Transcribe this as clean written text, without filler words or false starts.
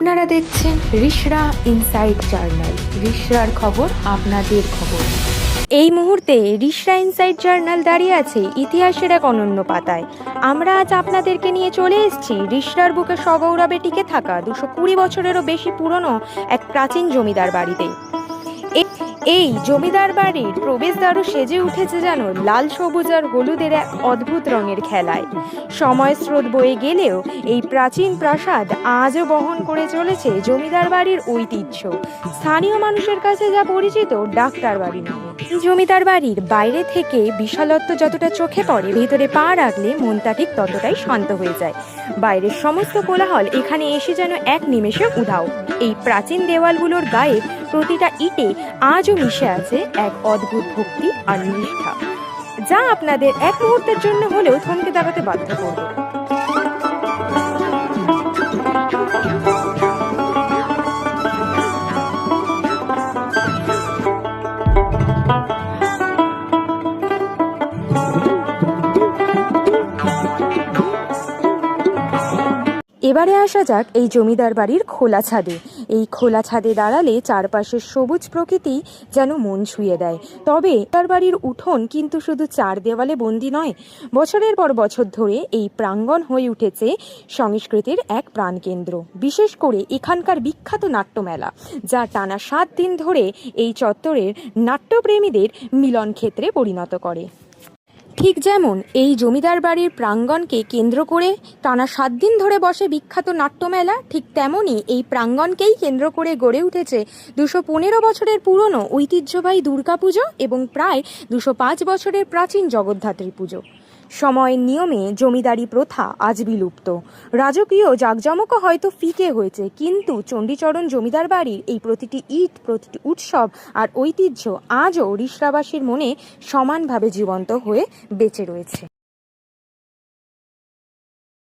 আপনারা দেখছেন রিশরা inside journal. রিশরার খবর আপনাদের খবর। এই মুহূর্তে রিশরা ইনসাইড জার্নাল দাঁড়িয়ে আছে ইতিহাসের এক অনন্য পাতায়। আমরা আজ আপনাদেরকে নিয়ে চলে এসেছি রিশরার বুকে সগৌরবে টিকে থাকা 220 বছরেরও বেশি পুরনো এক প্রাচীন জমিদার বাড়িতে। এই জমিদার বাড়ির প্রবেশদ্বারও সেজে উঠেছে যেন লাল, সবুজ আর হলুদের এক অদ্ভুত রঙের খেলায়। সময় স্রোত বয়ে গেলেও এই প্রাচীন প্রাসাদ আজও বহন করে চলেছে জমিদার বাড়ির ঐতিহ্য। স্থানীয় মানুষের কাছে যা পরিচিত ডাক্তার বাড়ি নামে। জমিদার বাড়ির বাইরে থেকে বিশালত্ব যতটা চোখে পড়ে, ভেতরে পা রাখলে মনটা ঠিক ততটাই শান্ত হয়ে যায়। বাইরের সমস্ত কোলাহল এখানে এসে যেন এক নিমেষে উধাও। এই প্রাচীন দেওয়ালগুলোর গায়ে প্রতিটা ইটে আজও মিশে আছে এক অদ্ভুত ভক্তি আর নিষ্ঠা, যা আপনাদের এক মুহূর্তের জন্য হলেও থমকে দাঁড়াতে বাধ্য করবে। এবারে আসা যাক এই জমিদার বাড়ির খোলা ছাদে। এই খোলা ছাদে দাঁড়ালে চারপাশের সবুজ প্রকৃতি যেন মন ছুঁয়ে দেয়। তবে তার বাড়ির উঠোন কিন্তু শুধু চার দেওয়ালে বন্দি নয়। বছরের পর বছর ধরে এই প্রাঙ্গণ হয়ে উঠেছে সংস্কৃতির এক প্রাণকেন্দ্র। বিশেষ করে এখানকার বিখ্যাত নাট্যমেলা, যা টানা 7 দিন ধরে এই চত্বরের নাট্যপ্রেমীদের মিলন ক্ষেত্রে পরিণত করে। ঠিক যেমন এই জমিদার বাড়ির প্রাঙ্গণকে কেন্দ্র করে টানা 7 দিন ধরে বসে বিখ্যাত নাট্যমেলা, ঠিক তেমনই এই প্রাঙ্গণকেই কেন্দ্র করে গড়ে উঠেছে 215 বছরের পুরনো ঐতিহ্যবাহী দুর্গাপুজো এবং প্রায় 205 বছরের প্রাচীন জগদ্ধাত্রী পুজো। সময়ের নিয়মে জমিদারি প্রথা আজ বিলুপ্ত, রাজকীয় জাঁকজমকও হয়তো ফিকে হয়েছে, কিন্তু চণ্ডীচরণ জমিদার বাড়ির এই প্রতিটি ইট, প্রতিটি উৎসব আর ঐতিহ্য আজও রিশরাবাসীর মনে সমানভাবে জীবন্ত হয়ে বেঁচে রয়েছে।